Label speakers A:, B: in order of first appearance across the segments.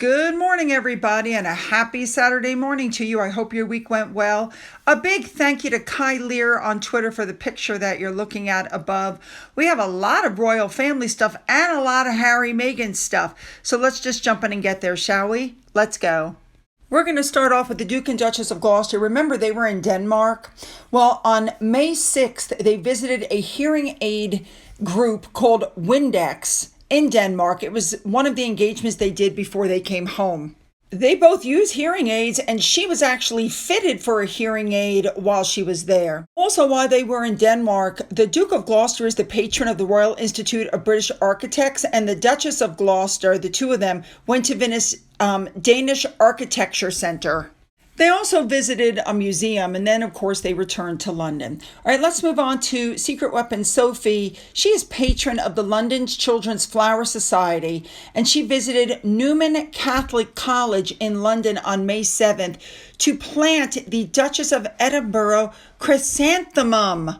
A: Good morning, everybody, and a happy Saturday morning to you. I hope your week went well. A big thank you to Kai Lear on Twitter for the picture that you're looking at above. We have a lot of royal family stuff and a lot of Harry Meghan stuff. So let's just jump in and get there, shall we? Let's go. We're going to start off with the Duke and Duchess of Gloucester. Remember, they were in Denmark. Well, on May 6th, they visited a hearing aid group called Windex in Denmark. It was one of the engagements they did before they came home. They both use hearing aids, and she was actually fitted for a hearing aid while she was there. Also, while they were in Denmark, the Duke of Gloucester is the patron of the Royal Institute of British Architects, and the Duchess of Gloucester, the two of them, went to Venice Danish Architecture Center. They also visited a museum, and then, of course, they returned to London. All right, let's move on to Secret Weapon Sophie. She is patron of the London Children's Flower Society, and she visited Newman Catholic College in London on May 7th to plant the Duchess of Edinburgh chrysanthemum.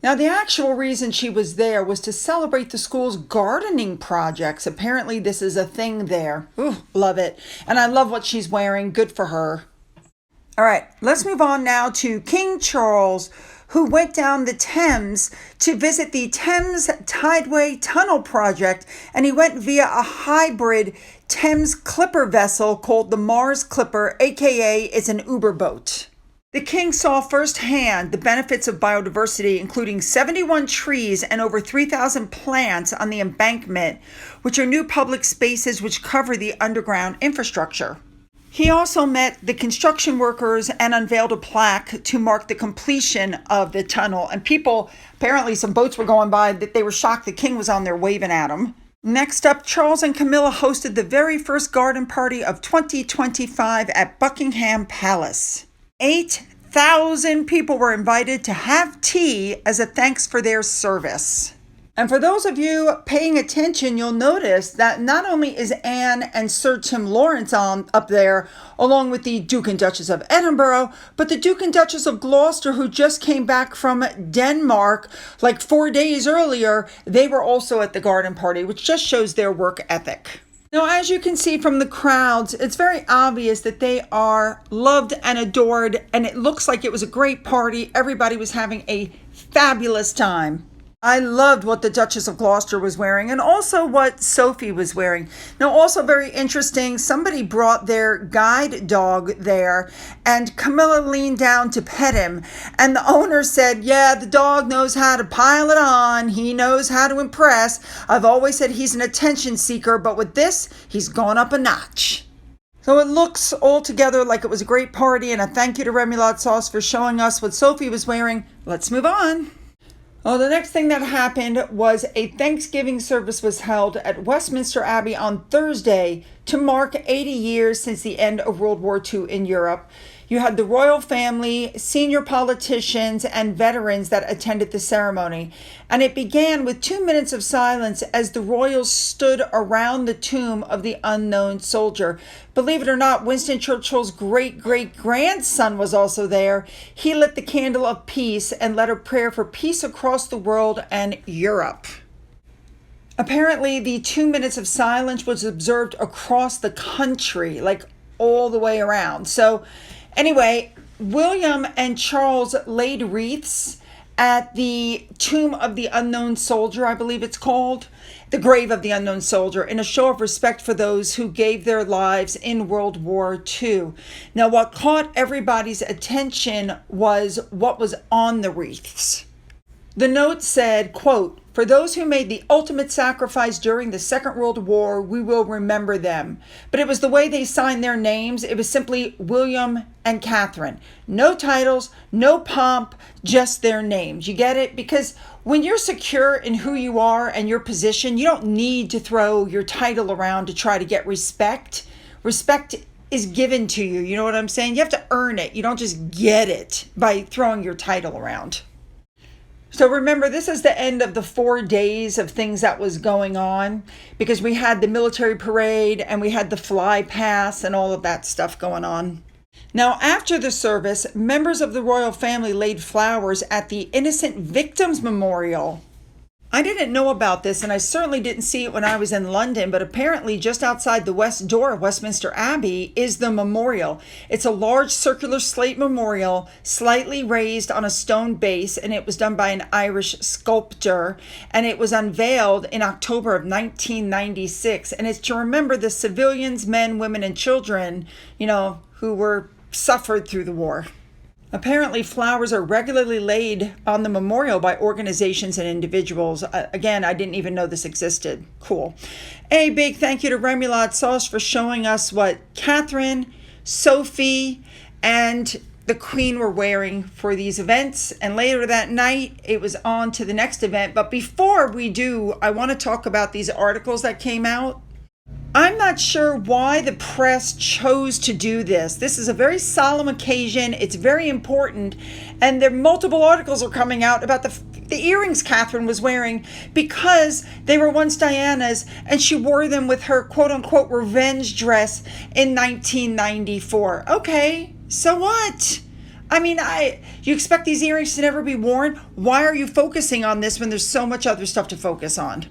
A: Now, the actual reason she was there was to celebrate the school's gardening projects. Apparently, this is a thing there. Ooh, love it. And I love what she's wearing. Good for her. All right, let's move on now to King Charles, who went down the Thames to visit the Thames Tideway Tunnel project, and he went via a hybrid Thames Clipper vessel called the Mars Clipper, aka it's an Uber boat. The king saw firsthand the benefits of biodiversity, including 71 trees and over 3,000 plants on the embankment, which are new public spaces which cover the underground infrastructure. He also met the construction workers and unveiled a plaque to mark the completion of the tunnel. And people, apparently some boats were going by, that they were shocked the king was on there waving at them. Next up, Charles and Camilla hosted the very first garden party of 2025 at Buckingham Palace. 8,000 people were invited to have tea as a thanks for their service. And for those of you paying attention, you'll notice that not only is Anne and Sir Tim Lawrence up there, along with the Duke and Duchess of Edinburgh, but the Duke and Duchess of Gloucester, who just came back from Denmark like 4 days earlier, they were also at the garden party, which just shows their work ethic. Now, as you can see from the crowds, it's very obvious that they are loved and adored, and it looks like it was a great party. Everybody was having a fabulous time. I loved what the Duchess of Gloucester was wearing and also what Sophie was wearing. Now, also very interesting, somebody brought their guide dog there, and Camilla leaned down to pet him, and the owner said, yeah, the dog knows how to pile it on. He knows how to impress. I've always said he's an attention seeker, but with this, he's gone up a notch. So it looks altogether like it was a great party, and a thank you to Remoulade Sauce for showing us what Sophie was wearing. Let's move on. Well, the next thing that happened was a Thanksgiving service was held at Westminster Abbey on Thursday to mark 80 years since the end of World War II in Europe. You had the royal family, senior politicians, and veterans that attended the ceremony. And it began with 2 minutes of silence as the royals stood around the tomb of the unknown soldier. Believe it or not, Winston Churchill's great-great-grandson was also there. He lit the candle of peace and led a prayer for peace across the world and Europe. Apparently, the 2 minutes of silence was observed across the country, like all the way around. So anyway, William and Charles laid wreaths at the tomb of the unknown soldier, I believe it's called, the grave of the unknown soldier, in a show of respect for those who gave their lives in World War II. Now, what caught everybody's attention was what was on the wreaths. The note said, quote, "For those who made the ultimate sacrifice during the Second World War, we will remember them." But it was the way they signed their names. It was simply William and Catherine. No titles, no pomp, just their names. You get it? Because when you're secure in who you are and your position, you don't need to throw your title around to try to get respect. Respect is given to you. You know what I'm saying? You have to earn it. You don't just get it by throwing your title around. So remember, this is the end of the 4 days of things that was going on, because we had the military parade and we had the fly pass and all of that stuff going on. Now, after the service, members of the royal family laid flowers at the Innocent Victims Memorial. I didn't know about this, and I certainly didn't see it when I was in London, but apparently just outside the west door of Westminster Abbey is the memorial. It's a large circular slate memorial, slightly raised on a stone base, and it was done by an Irish sculptor, and it was unveiled in October of 1996, and it's to remember the civilians, men, women, and children, who were suffered through the war. Apparently, flowers are regularly laid on the memorial by organizations and individuals. Again, I didn't even know this existed. Cool. A big thank you to Remoulade Sauce for showing us what Catherine, Sophie, and the Queen were wearing for these events. And later that night, it was on to the next event. But before we do, I want to talk about these articles that came out. I'm not sure why the press chose to do this. This is a very solemn occasion. It's very important. And there multiple articles are coming out about the earrings Catherine was wearing because they were once Diana's and she wore them with her quote unquote revenge dress in 1994. Okay, so what? I mean, you expect these earrings to never be worn? Why are you focusing on this when there's so much other stuff to focus on?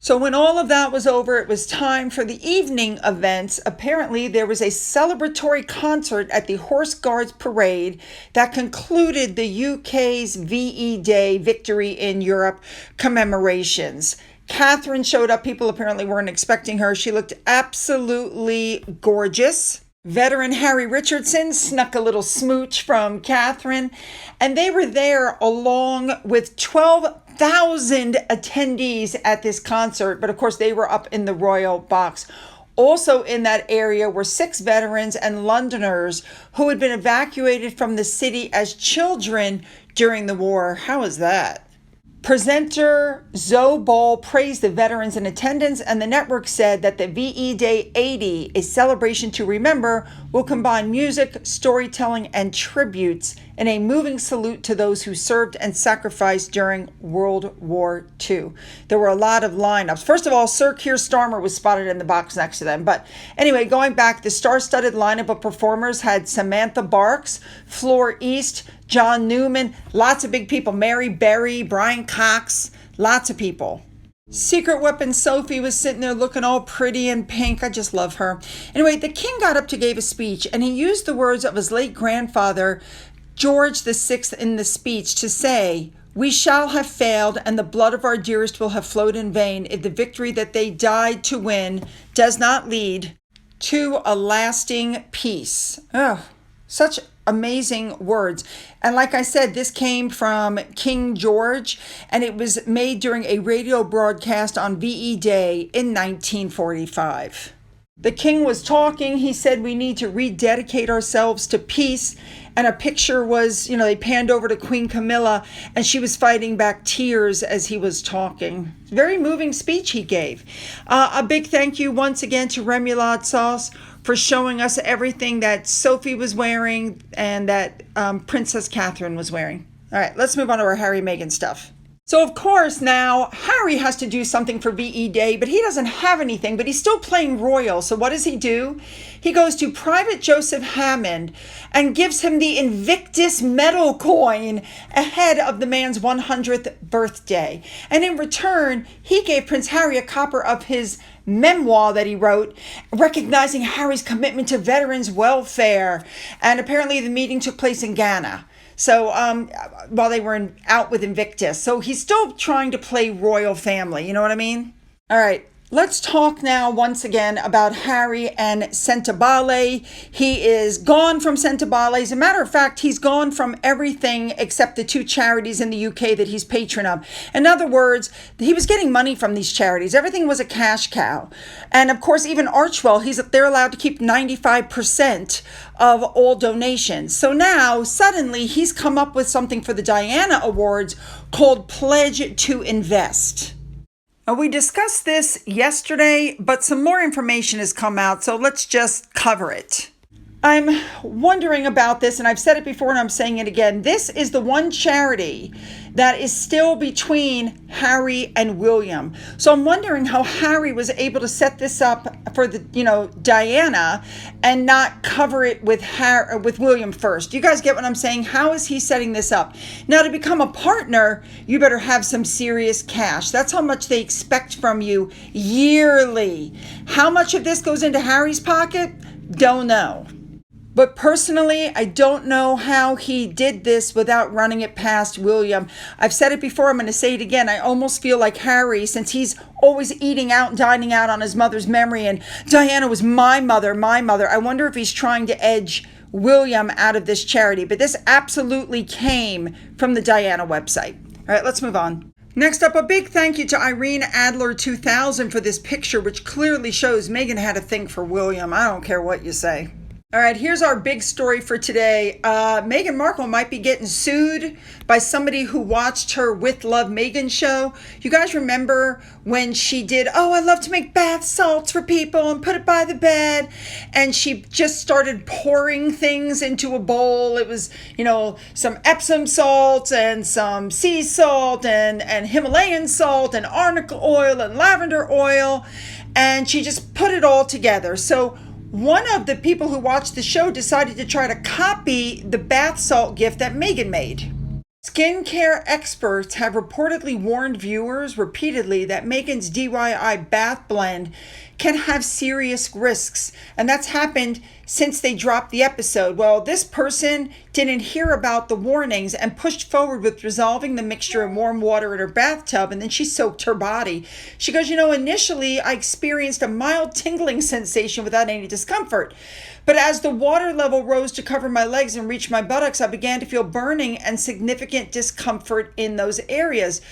A: So when all of that was over, it was time for the evening events. Apparently, there was a celebratory concert at the Horse Guards Parade that concluded the UK's VE Day victory in Europe commemorations. Catherine showed up. People apparently weren't expecting her. She looked absolutely gorgeous. Veteran Harry Richardson snuck a little smooch from Catherine, and they were there along with 12,000 attendees at this concert, but of course they were up in the royal box. Also in that area were 6 veterans and Londoners who had been evacuated from the city as children during the war. How is that? Presenter Zoe Ball praised the veterans in attendance, and the network said that the VE Day 80, a celebration to remember, will combine music, storytelling, and tributes in a moving salute to those who served and sacrificed during World War II. There were a lot of lineups. First of all, Sir Keir Starmer was spotted in the box next to them. But anyway, going back, the star-studded lineup of performers had Samantha Barks, Flor East, John Newman, lots of big people, Mary Berry, Brian Cox, lots of people. Secret Weapon Sophie was sitting there looking all pretty and pink. I just love her. Anyway, the king got up to give a speech, and he used the words of his late grandfather, George VI, in the speech to say, "We shall have failed, and the blood of our dearest will have flowed in vain if the victory that they died to win does not lead to a lasting peace." Oh, such amazing words. And like I said, this came from King George, and it was made during a radio broadcast on VE Day in 1945. The king was talking. He said we need to rededicate ourselves to peace. And a picture was, they panned over to Queen Camilla, and she was fighting back tears as he was talking. Very moving speech he gave. A big thank you once again to Remoulade Sauce for showing us everything that Sophie was wearing and that Princess Catherine was wearing. All right, let's move on to our Harry Meghan stuff. So, of course, now Harry has to do something for VE Day, but he doesn't have anything, but he's still playing royal. So what does he do? He goes to Private Joseph Hammond and gives him the Invictus medal coin ahead of the man's 100th birthday. And in return, he gave Prince Harry a copy of his memoir that he wrote, recognizing Harry's commitment to veterans' welfare. And apparently the meeting took place in Ghana. So while they were out with Invictus. So he's still trying to play royal family. You know what I mean? All right. Let's talk now once again about Harry and Sentebale. He is gone from Sentebale. As a matter of fact, he's gone from everything except the 2 charities in the UK that he's patron of. In other words, he was getting money from these charities. Everything was a cash cow. And of course, even Archewell, they're allowed to keep 95% of all donations. So now, suddenly, he's come up with something for the Diana Awards called Pledge to Invest. We discussed this yesterday, but some more information has come out, so let's just cover it. I'm wondering about this, and I've said it before and I'm saying it again. This is the one charity that is still between Harry and William. So I'm wondering how Harry was able to set this up for Diana and not cover it with William first. You guys get what I'm saying? How is he setting this up? Now, to become a partner, you better have some serious cash. That's how much they expect from you yearly. How much of this goes into Harry's pocket? Don't know. But personally, I don't know how he did this without running it past William. I've said it before, I'm going to say it again. I almost feel like Harry, since he's always eating out and dining out on his mother's memory, and Diana was my mother. I wonder if he's trying to edge William out of this charity. But this absolutely came from the Diana website. All right, let's move on. Next up, a big thank you to Irene Adler 2000 for this picture, which clearly shows Meghan had a thing for William. I don't care what you say. All right, here's our big story for today. Meghan Markle might be getting sued by somebody who watched her With Love Meghan show. You guys remember when she did, I love to make bath salts for people and put it by the bed. And she just started pouring things into a bowl. It was, some Epsom salt and some sea salt and Himalayan salt and arnica oil and lavender oil. And she just put it all together. So one of the people who watched the show decided to try to copy the bath salt gift that Meghan made. Skincare experts have reportedly warned viewers repeatedly that Meghan's DIY bath blend can have serious risks, and that's happened since they dropped the episode. Well, this person didn't hear about the warnings and pushed forward with dissolving the mixture in warm water in her bathtub, and then she soaked her body. She goes, initially I experienced a mild tingling sensation without any discomfort. But as the water level rose to cover my legs and reach my buttocks, I began to feel burning and significant discomfort in those areas.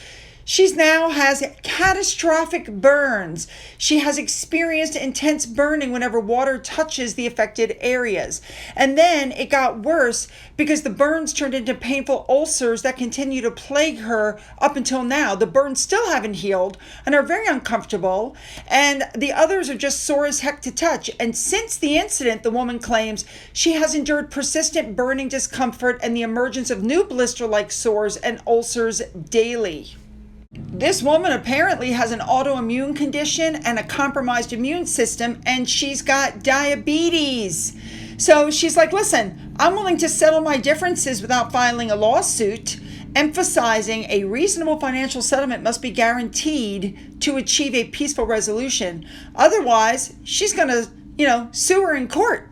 A: She now has catastrophic burns. She has experienced intense burning whenever water touches the affected areas. And then it got worse because the burns turned into painful ulcers that continue to plague her up until now. The burns still haven't healed and are very uncomfortable, and the others are just sore as heck to touch. And since the incident, the woman claims she has endured persistent burning discomfort and the emergence of new blister-like sores and ulcers daily. This woman apparently has an autoimmune condition and a compromised immune system, and she's got diabetes. So she's like, listen, I'm willing to settle my differences without filing a lawsuit, emphasizing a reasonable financial settlement must be guaranteed to achieve a peaceful resolution. Otherwise, she's going to, sue her in court.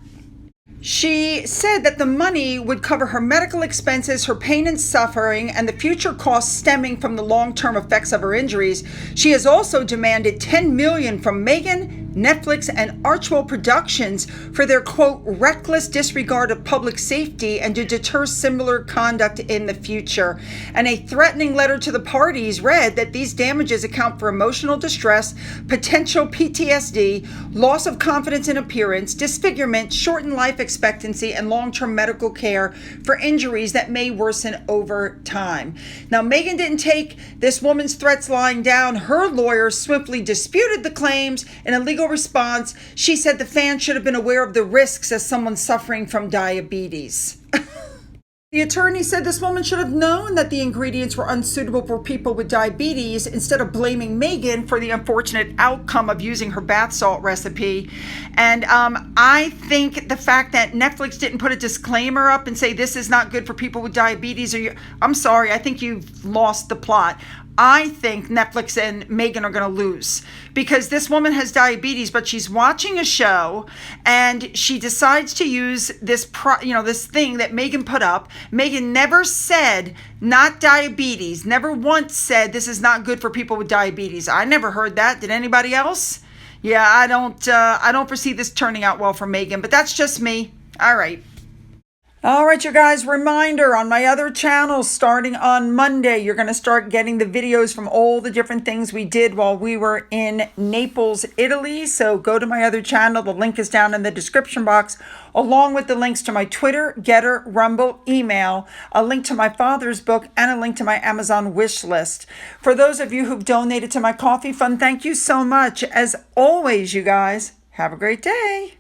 A: She said that the money would cover her medical expenses, her pain and suffering, and the future costs stemming from the long-term effects of her injuries. She has also demanded $10 million from Meghan, Netflix, and Archwell Productions for their, quote, reckless disregard of public safety and to deter similar conduct in the future. And a threatening letter to the parties read that these damages account for emotional distress, potential PTSD, loss of confidence in appearance, disfigurement, shortened life expectancy, and long-term medical care for injuries that may worsen over time. Now, Meghan didn't take this woman's threats lying down. Her lawyers swiftly disputed the claims. In a legal response, she said the fans should have been aware of the risks as someone suffering from diabetes. The attorney said this woman should have known that the ingredients were unsuitable for people with diabetes instead of blaming Meghan for the unfortunate outcome of using her bath salt recipe. And I think the fact that Netflix didn't put a disclaimer up and say this is not good for people with diabetes, I'm sorry, I think you've lost the plot. I think Netflix and Meghan are going to lose because this woman has diabetes, but she's watching a show and she decides to use this thing that Meghan put up. Meghan never said not diabetes, never once said this is not good for people with diabetes. I never heard that. Did anybody else? Yeah, I don't foresee this turning out well for Meghan, but that's just me. All right, you guys, reminder on my other channel, starting on Monday, you're going to start getting the videos from all the different things we did while we were in Naples, Italy. So go to my other channel. The link is down in the description box, along with the links to my Twitter, Gettr, Rumble, email, a link to my father's book, and a link to my Amazon wish list. For those of you who've donated to my coffee fund, thank you so much. As always, you guys, have a great day.